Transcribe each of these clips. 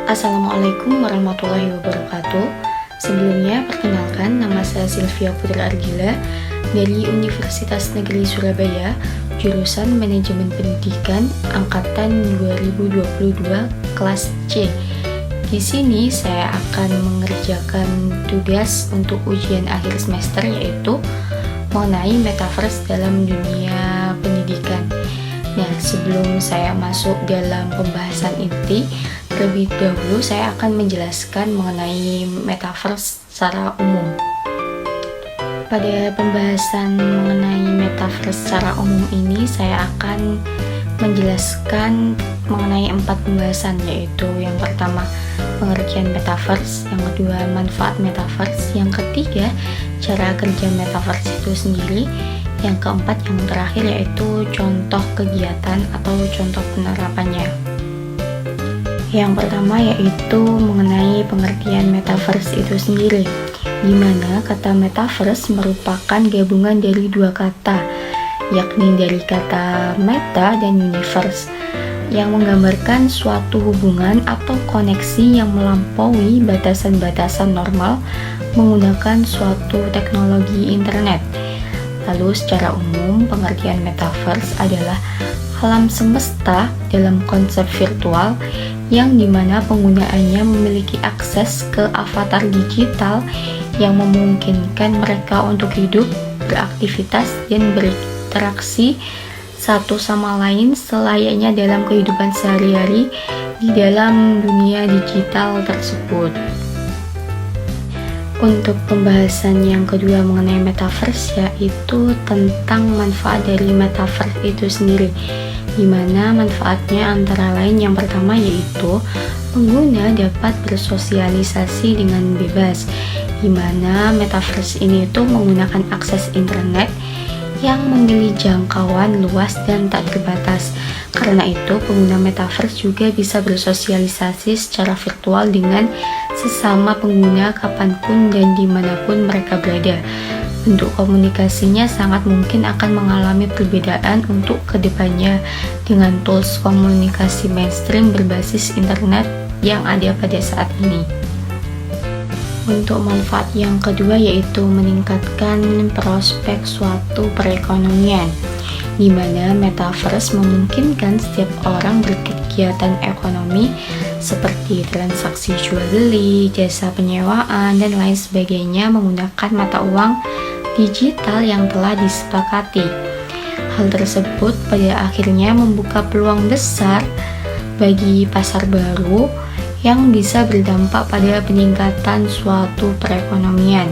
Assalamualaikum warahmatullahi wabarakatuh. Sebelumnya, perkenalkan, nama saya Sylvia Putra Argila dari Universitas Negeri Surabaya, jurusan Manajemen Pendidikan Angkatan 2022 kelas C. Di sini saya akan mengerjakan tugas untuk ujian akhir semester, yaitu mengenai metaverse dalam dunia pendidikan. Nah, sebelum saya masuk dalam pembahasan inti, terlebih dahulu saya akan menjelaskan mengenai metaverse secara umum. Pada pembahasan mengenai metaverse secara umum ini, saya akan menjelaskan mengenai 4 pembahasan, yaitu yang pertama pengertian metaverse, yang kedua manfaat metaverse, yang ketiga cara kerja metaverse itu sendiri, yang keempat yang terakhir yaitu contoh kegiatan atau contoh penerapannya. Yang pertama yaitu mengenai pengertian metaverse itu sendiri, di mana kata metaverse merupakan gabungan dari dua kata, yakni dari kata meta dan universe, yang menggambarkan suatu hubungan atau koneksi yang melampaui batasan-batasan normal menggunakan suatu teknologi internet. Lalu secara umum, pengertian metaverse adalah alam semesta dalam konsep virtual yang dimana penggunaannya memiliki akses ke avatar digital yang memungkinkan mereka untuk hidup, beraktivitas, dan berinteraksi satu sama lain selayaknya dalam kehidupan sehari-hari di dalam dunia digital tersebut. Untuk pembahasan yang kedua mengenai metaverse, yaitu tentang manfaat dari metaverse itu sendiri, di mana manfaatnya antara lain yang pertama yaitu pengguna dapat bersosialisasi dengan bebas, di mana metaverse ini itu menggunakan akses internet yang memiliki jangkauan luas dan tak terbatas. Karena itu, pengguna metaverse juga bisa bersosialisasi secara virtual dengan sesama pengguna kapanpun dan dimanapun mereka berada. Bentuk komunikasinya sangat mungkin akan mengalami perbedaan untuk kedepannya dengan tools komunikasi mainstream berbasis internet yang ada pada saat ini. Untuk manfaat yang kedua yaitu meningkatkan prospek suatu perekonomian, di mana metaverse memungkinkan setiap orang berkegiatan ekonomi seperti transaksi jual beli, jasa penyewaan, dan lain sebagainya menggunakan mata uang digital yang telah disepakati. Hal tersebut pada akhirnya membuka peluang besar bagi pasar baru yang bisa berdampak pada peningkatan suatu perekonomian.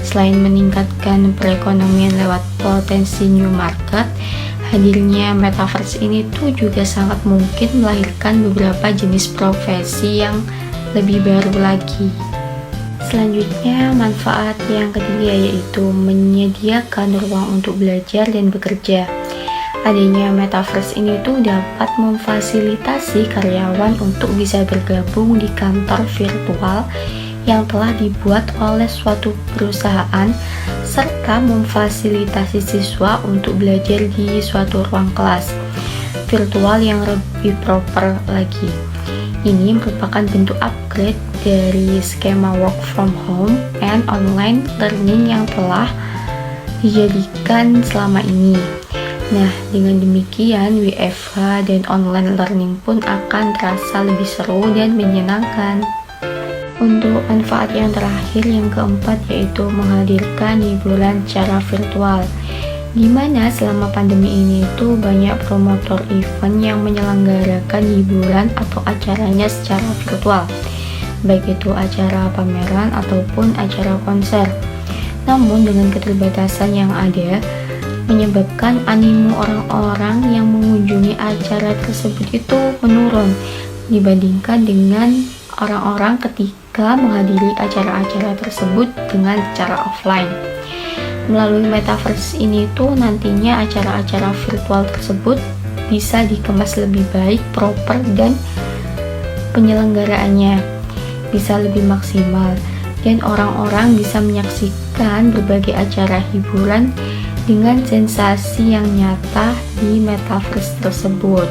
Selain meningkatkan perekonomian lewat potensi new market, hadirnya metaverse ini tuh juga sangat mungkin melahirkan beberapa jenis profesi yang lebih baru lagi. Selanjutnya, manfaat yang ketiga yaitu menyediakan ruang untuk belajar dan bekerja. Adanya metaverse ini tuh dapat memfasilitasi karyawan untuk bisa bergabung di kantor virtual yang telah dibuat oleh suatu perusahaan, serta memfasilitasi siswa untuk belajar di suatu ruang kelas virtual yang lebih proper lagi. Ini merupakan bentuk upgrade dari skema work from home and online learning yang telah dijadikan selama ini. Nah, dengan demikian WFH dan online learning pun akan terasa lebih seru dan menyenangkan. Untuk manfaat yang terakhir yang keempat yaitu menghadirkan hiburan secara virtual, di mana selama pandemi ini itu banyak promotor event yang menyelenggarakan hiburan atau acaranya secara virtual, baik itu acara pameran ataupun acara konser. Namun dengan keterbatasan yang ada, menyebabkan animo orang-orang yang mengunjungi acara tersebut itu menurun dibandingkan dengan orang-orang ketika menghadiri acara-acara tersebut dengan cara offline. Melalui metaverse ini tuh nantinya acara-acara virtual tersebut bisa dikemas lebih baik, proper, dan penyelenggaraannya bisa lebih maksimal, dan orang-orang bisa menyaksikan berbagai acara hiburan dengan sensasi yang nyata di metaverse tersebut.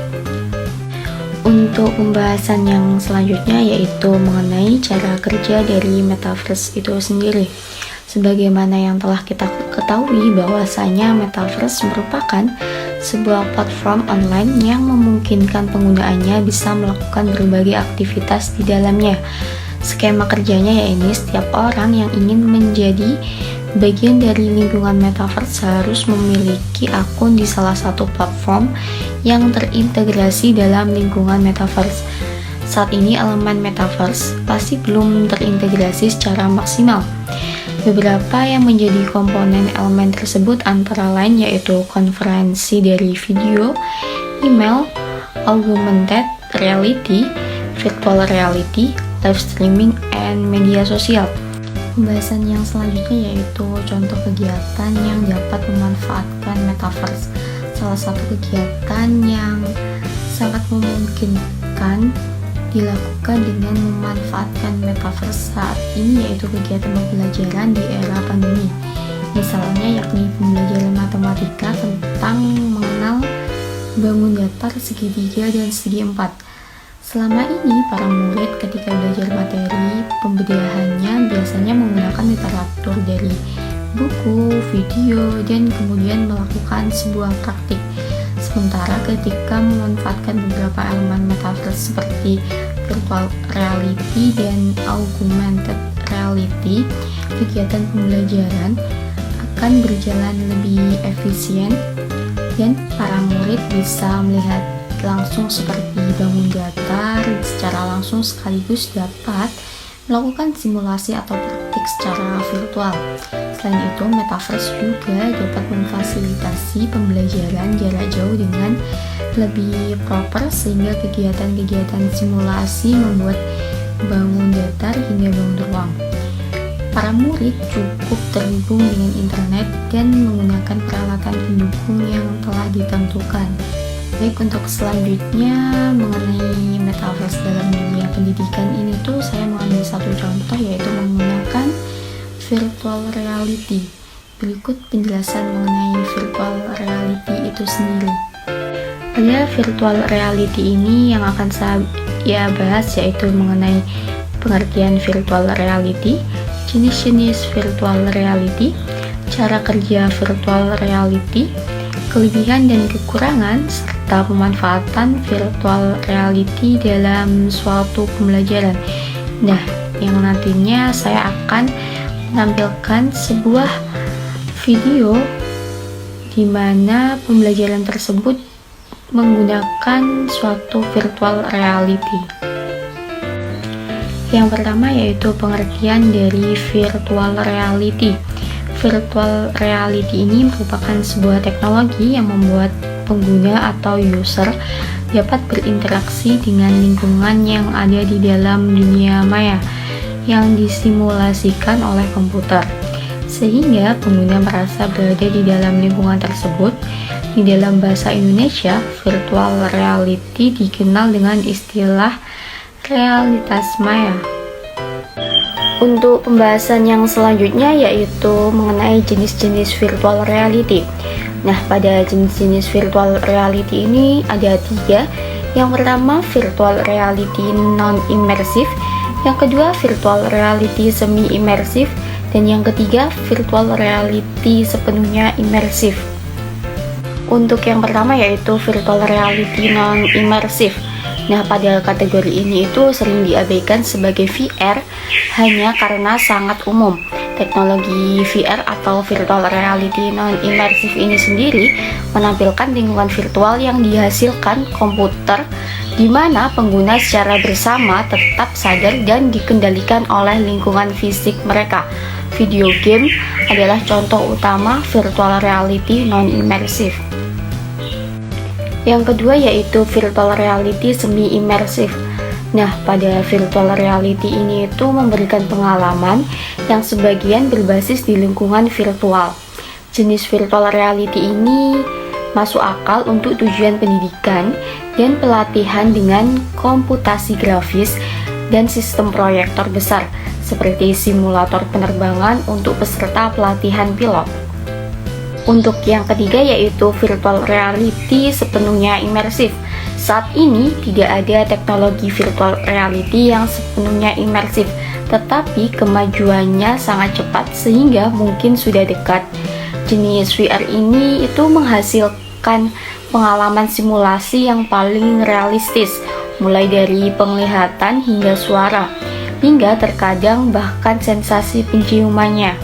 Untuk pembahasan yang selanjutnya yaitu mengenai cara kerja dari Metaverse itu sendiri. Sebagaimana yang telah kita ketahui bahwasanya Metaverse merupakan sebuah platform online yang memungkinkan penggunaannya bisa melakukan berbagai aktivitas di dalamnya. Skema kerjanya yaitu setiap orang yang ingin menjadi bagian dari lingkungan Metaverse harus memiliki akun di salah satu platform yang terintegrasi dalam lingkungan Metaverse. Saat ini elemen Metaverse pasti belum terintegrasi secara maksimal. Beberapa yang menjadi komponen elemen tersebut antara lain yaitu konferensi dari video, email, augmented reality, virtual reality, live streaming, and media sosial. Pembahasan yang selanjutnya yaitu contoh kegiatan yang dapat memanfaatkan Metaverse. Salah satu kegiatan yang sangat memungkinkan dilakukan dengan memanfaatkan Metaverse saat ini yaitu kegiatan pembelajaran di era pandemi. Misalnya yakni pembelajaran matematika tentang mengenal bangun datar, segitiga, dan segi empat. Selama ini, para murid ketika belajar materi pembedahannya biasanya menggunakan literatur dari buku, video, dan kemudian melakukan sebuah praktik. Sementara ketika memanfaatkan beberapa elemen Metaverse seperti virtual reality dan augmented reality, kegiatan pembelajaran akan berjalan lebih efisien dan para murid bisa melihat langsung seperti bangun datar secara langsung sekaligus dapat melakukan simulasi atau praktik secara virtual. Selain itu, Metaverse juga dapat memfasilitasi pembelajaran jarak jauh dengan lebih proper sehingga kegiatan-kegiatan simulasi membuat bangun datar hingga bangun ruang. Para murid cukup terhubung dengan internet dan menggunakan peralatan pendukung yang telah ditentukan. Baik, untuk selanjutnya mengenai Metaverse dalam dunia pendidikan ini tuh saya mengambil satu contoh yaitu menggunakan virtual reality. Berikut penjelasan mengenai virtual reality itu sendiri. Pada virtual reality ini yang akan saya bahas yaitu mengenai pengertian virtual reality, jenis-jenis virtual reality, cara kerja virtual reality, kelebihan dan kekurangan, serta pemanfaatan virtual reality dalam suatu pembelajaran. Nah, yang nantinya saya akan menampilkan sebuah video di mana pembelajaran tersebut menggunakan suatu virtual reality. Yang pertama yaitu pengertian dari virtual reality. Virtual reality ini merupakan sebuah teknologi yang membuat pengguna atau user dapat berinteraksi dengan lingkungan yang ada di dalam dunia maya yang disimulasikan oleh komputer, sehingga pengguna merasa berada di dalam lingkungan tersebut. Di dalam bahasa Indonesia, virtual reality dikenal dengan istilah realitas maya. Untuk pembahasan yang selanjutnya yaitu mengenai jenis-jenis virtual reality. Nah, pada jenis-jenis virtual reality ini ada 3. Yang pertama, virtual reality non-immersive. Yang kedua, virtual reality semi-immersive. Dan yang ketiga, virtual reality sepenuhnya immersif. Untuk yang pertama yaitu virtual reality non-immersive. Nah, pada kategori ini itu sering diabaikan sebagai VR hanya karena sangat umum. Teknologi VR atau virtual reality non-immersive ini sendiri menampilkan lingkungan virtual yang dihasilkan komputer di mana pengguna secara bersama tetap sadar dan dikendalikan oleh lingkungan fisik mereka. Video game adalah contoh utama virtual reality non-immersive. Yang kedua yaitu virtual reality semi-immersive. Nah, pada virtual reality ini itu memberikan pengalaman yang sebagian berbasis di lingkungan virtual. Jenis virtual reality ini masuk akal untuk tujuan pendidikan dan pelatihan dengan komputasi grafis dan sistem proyektor besar, seperti simulator penerbangan untuk peserta pelatihan pilot. Untuk yang ketiga yaitu virtual reality sepenuhnya imersif. Saat ini tidak ada teknologi virtual reality yang sepenuhnya imersif, tetapi kemajuannya sangat cepat sehingga mungkin sudah dekat. Jenis VR ini itu menghasilkan pengalaman simulasi yang paling realistis, mulai dari penglihatan hingga suara, hingga terkadang bahkan sensasi penciumannya.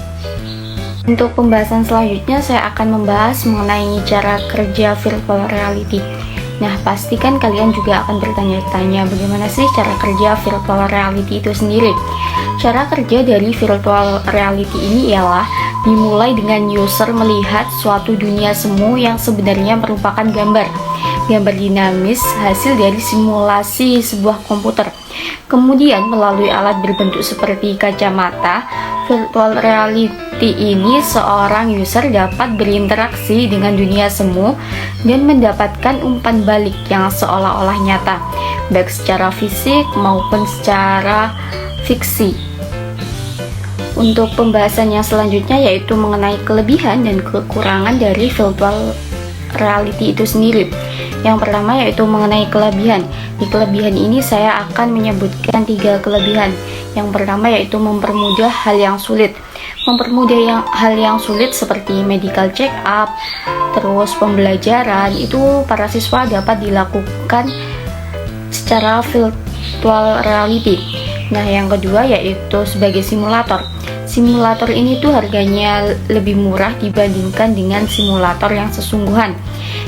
Untuk pembahasan selanjutnya saya akan membahas mengenai cara kerja virtual reality. Nah, pastikan kalian juga akan bertanya-tanya bagaimana sih cara kerja virtual reality itu sendiri. Cara kerja dari virtual reality ini ialah dimulai dengan user melihat suatu dunia semu yang sebenarnya merupakan gambar dinamis hasil dari simulasi sebuah komputer. Kemudian melalui alat berbentuk seperti kacamata virtual reality ini, seorang user dapat berinteraksi dengan dunia semu dan mendapatkan umpan balik yang seolah-olah nyata, baik secara fisik maupun secara fiksi. Untuk pembahasan yang selanjutnya yaitu mengenai kelebihan dan kekurangan dari virtual reality itu sendiri. Yang pertama yaitu mengenai kelebihan. Di kelebihan ini saya akan menyebutkan 3 kelebihan. Yang pertama yaitu mempermudah hal yang sulit. Hal yang sulit seperti medical check up, terus pembelajaran itu para siswa dapat dilakukan secara virtual reality. Nah, yang kedua yaitu sebagai simulator. Simulator ini tuh harganya lebih murah dibandingkan dengan simulator yang sesungguhan.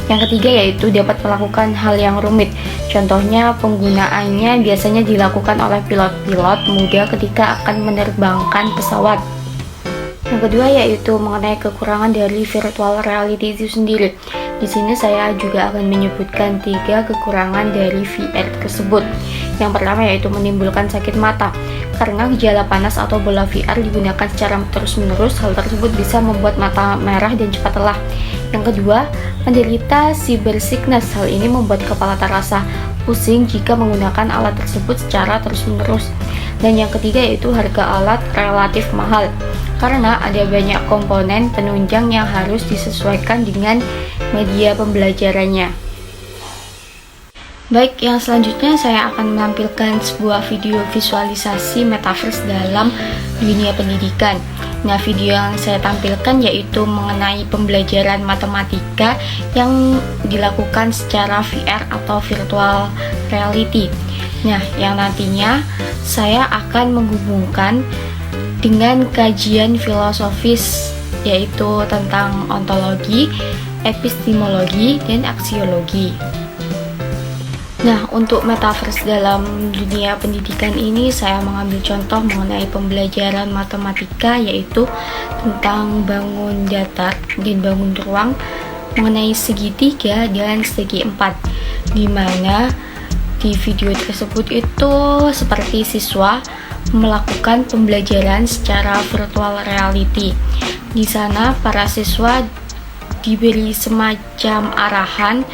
Yang ketiga yaitu dapat melakukan hal yang rumit. Contohnya penggunaannya biasanya dilakukan oleh pilot-pilot muda ketika akan menerbangkan pesawat. Yang kedua yaitu mengenai kekurangan dari virtual reality itu sendiri. Di sini saya juga akan menyebutkan 3 kekurangan dari VR tersebut. Yang pertama yaitu menimbulkan sakit mata. Karena gejala panas atau bola VR digunakan secara terus-menerus, hal tersebut bisa membuat mata merah dan cepat lelah. Yang kedua, menderita cyber sickness. Hal ini membuat kepala terasa pusing jika menggunakan alat tersebut secara terus-menerus. Dan yang ketiga yaitu harga alat relatif mahal, karena ada banyak komponen penunjang yang harus disesuaikan dengan media pembelajarannya. Baik, yang selanjutnya saya akan menampilkan sebuah video visualisasi metaverse dalam dunia pendidikan. Nah, video yang saya tampilkan yaitu mengenai pembelajaran matematika yang dilakukan secara VR atau virtual reality. Nah, yang nantinya saya akan menghubungkan dengan kajian filosofis yaitu tentang ontologi, epistemologi, dan aksiologi. Nah, untuk metaverse dalam dunia pendidikan ini saya mengambil contoh mengenai pembelajaran matematika yaitu tentang bangun datar dan bangun ruang mengenai segitiga dan segi empat, di mana di video tersebut itu seperti siswa melakukan pembelajaran secara virtual reality. Di sana para siswa diberi semacam arahan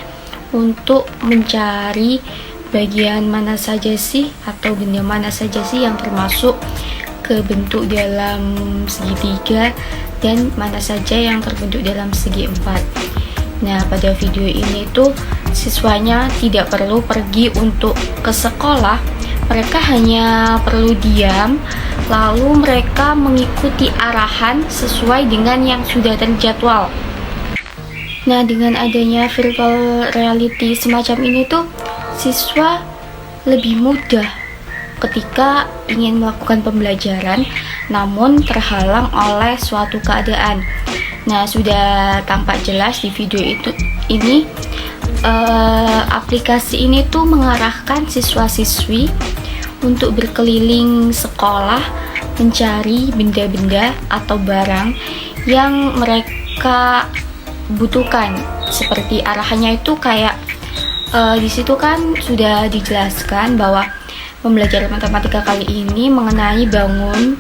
untuk mencari bagian mana saja sih atau benda mana saja sih yang termasuk ke bentuk dalam segitiga dan mana saja yang terbentuk dalam segi empat. Nah, pada video ini tuh siswanya tidak perlu pergi untuk ke sekolah, mereka hanya perlu diam lalu mereka mengikuti arahan sesuai dengan yang sudah terjadwal. Nah, dengan adanya virtual reality semacam ini tuh siswa lebih mudah ketika ingin melakukan pembelajaran namun terhalang oleh suatu keadaan. Nah, sudah tampak jelas di video ini aplikasi ini tuh mengarahkan siswa-siswi untuk berkeliling sekolah mencari benda-benda atau barang yang mereka butuhkan. Seperti arahannya itu kayak di situ kan sudah dijelaskan bahwa pembelajaran matematika kali ini mengenai bangun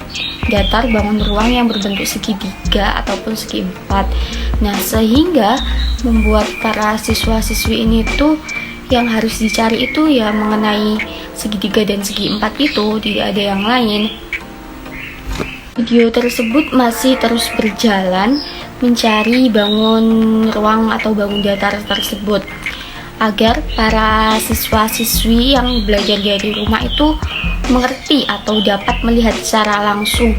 datar, bangun ruang yang berbentuk segitiga ataupun segi empat. Nah, sehingga membuat para siswa-siswi ini tuh yang harus dicari itu ya mengenai segitiga dan segi empat itu, tidak ada yang lain. Video tersebut masih terus berjalan mencari bangun ruang atau bangun datar tersebut. agar para siswa-siswi yang belajar dari rumah itu mengerti atau dapat melihat secara langsung.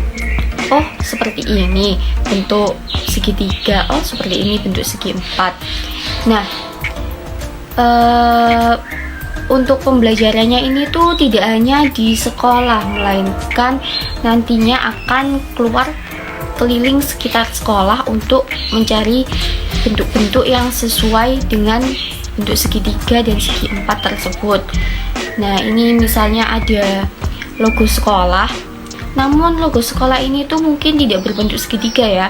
Oh, seperti ini bentuk segitiga. Oh, seperti ini bentuk segi empat. Nah, untuk pembelajarannya ini tuh tidak hanya di sekolah, melainkan nantinya akan keluar keliling sekitar sekolah untuk mencari bentuk-bentuk yang sesuai dengan bentuk segitiga dan segi empat tersebut. Nah, ini misalnya ada logo sekolah, namun logo sekolah ini tuh mungkin tidak berbentuk segitiga ya,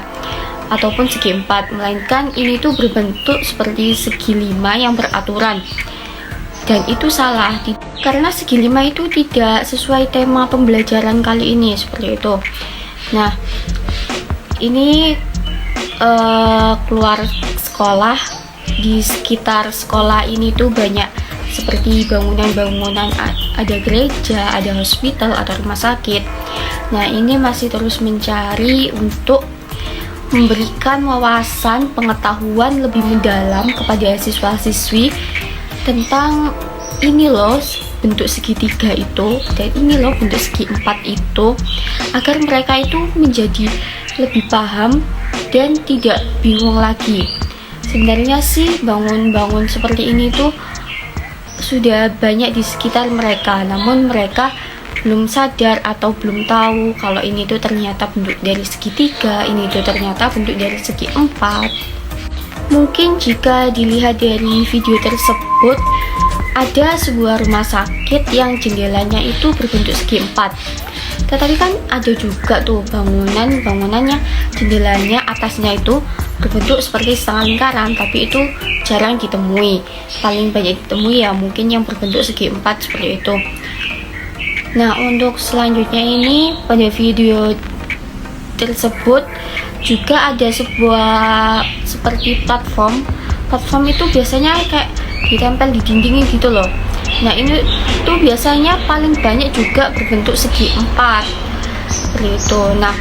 ataupun segi empat, melainkan ini tuh berbentuk seperti segi lima yang beraturan. Dan itu salah, karena segi lima itu tidak sesuai tema pembelajaran kali ini, seperti itu. Nah, ini keluar sekolah, di sekitar sekolah ini tuh banyak seperti bangunan-bangunan, ada gereja, ada hospital, ada rumah sakit. Nah, ini masih terus mencari untuk memberikan wawasan pengetahuan lebih mendalam kepada siswa-siswi tentang ini loh bentuk segitiga itu, dan ini loh bentuk segi empat itu, agar mereka itu menjadi lebih paham dan tidak bingung lagi. Sebenarnya sih bangun-bangun seperti ini tuh sudah banyak di sekitar mereka, namun mereka belum sadar atau belum tahu kalau ini tuh ternyata bentuk dari segitiga, ini tuh ternyata bentuk dari segi empat. Mungkin jika dilihat dari video tersebut, ada sebuah rumah sakit yang jendelanya itu berbentuk segi empat. Tetapi kan ada juga tuh bangunannya jendelanya atasnya itu berbentuk seperti setengah lingkaran, tapi itu jarang ditemui. Paling banyak ditemui ya mungkin yang berbentuk segi empat seperti itu. Nah, untuk selanjutnya ini pada video tersebut juga ada sebuah seperti platform itu biasanya kayak ditempel di dinding gitu loh. Nah, ini tuh biasanya paling banyak juga berbentuk segi empat seperti itu. Nah,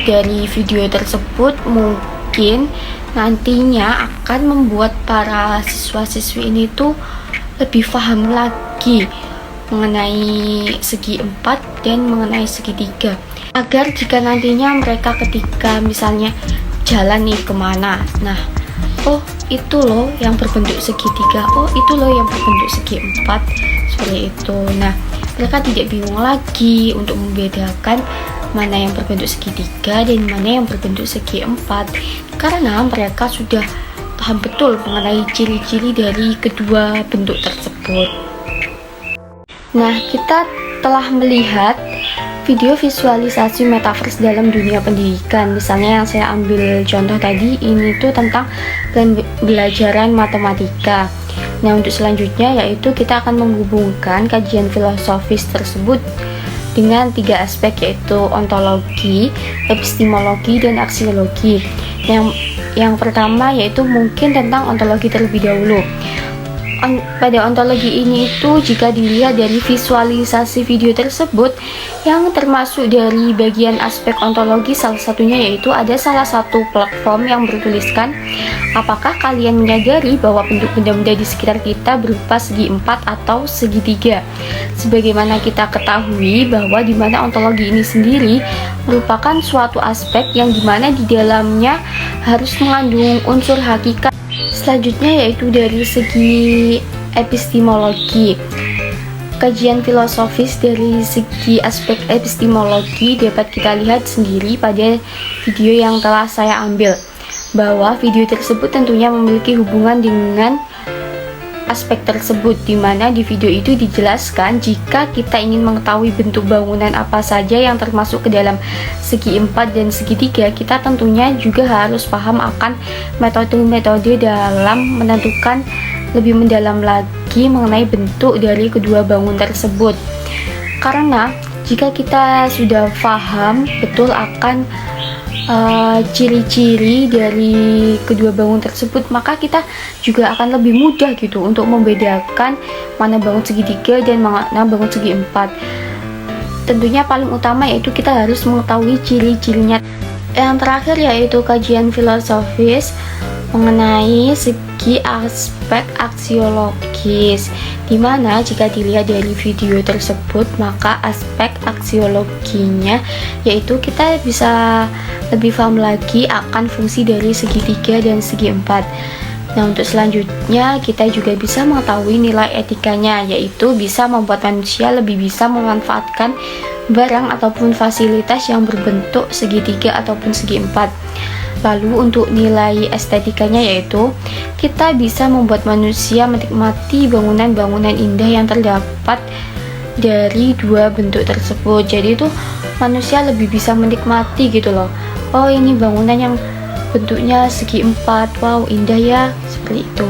dari video tersebut mungkin nantinya akan membuat para siswa-siswi ini tuh lebih paham lagi mengenai segi empat dan mengenai segitiga, agar jika nantinya mereka ketika misalnya jalan nih kemana, nah, oh itu loh yang berbentuk segitiga, oh itu loh yang berbentuk segi empat, seperti itu. Nah, mereka tidak bingung lagi untuk membedakan mana yang berbentuk segitiga dan mana yang berbentuk segi empat, karena mereka sudah paham betul mengenai ciri-ciri dari kedua bentuk tersebut. Nah, kita telah melihat video visualisasi metaverse dalam dunia pendidikan. Misalnya yang saya ambil contoh tadi, ini tuh tentang pembelajaran matematika. Nah, untuk selanjutnya yaitu kita akan menghubungkan kajian filosofis tersebut dengan 3 aspek, yaitu ontologi, epistemologi, dan aksiologi. Yang pertama yaitu mungkin tentang ontologi terlebih dahulu. Pada ontologi ini itu jika dilihat dari visualisasi video tersebut, yang termasuk dari bagian aspek ontologi salah satunya yaitu ada salah satu platform yang bertuliskan, apakah kalian menyadari bahwa bentuk benda-benda di sekitar kita berupa segi empat atau segitiga. Sebagaimana kita ketahui bahwa di mana ontologi ini sendiri merupakan suatu aspek yang dimana di dalamnya harus mengandung unsur hakikat. Selanjutnya yaitu dari segi epistemologi. Kajian filosofis dari segi aspek epistemologi dapat kita lihat sendiri pada video yang telah saya ambil, bahwa video tersebut tentunya memiliki hubungan dengan aspek tersebut, di mana di video itu dijelaskan jika kita ingin mengetahui bentuk bangunan apa saja yang termasuk ke dalam segi empat dan segitiga, kita tentunya juga harus paham akan metode-metode dalam menentukan lebih mendalam lagi mengenai bentuk dari kedua bangun tersebut. Karena jika kita sudah paham betul akan ciri-ciri dari kedua bangun tersebut, maka kita juga akan lebih mudah gitu untuk membedakan mana bangun segitiga dan mana bangun segi empat. Tentunya paling utama yaitu kita harus mengetahui ciri-cirinya. Yang terakhir yaitu kajian filosofis. mengenai segi aspek aksiologis, dimana jika dilihat dari video tersebut maka aspek aksiologinya yaitu kita bisa lebih paham lagi akan fungsi dari segitiga dan segi empat. Nah, untuk selanjutnya kita juga bisa mengetahui nilai etikanya, yaitu bisa membuat manusia lebih bisa memanfaatkan barang ataupun fasilitas yang berbentuk segitiga ataupun segi empat. Lalu untuk nilai estetikanya yaitu kita bisa membuat manusia menikmati bangunan-bangunan indah yang terdapat dari dua bentuk tersebut. Jadi itu manusia lebih bisa menikmati gitu loh. Oh, ini bangunan yang bentuknya segi empat, wow indah ya, seperti itu.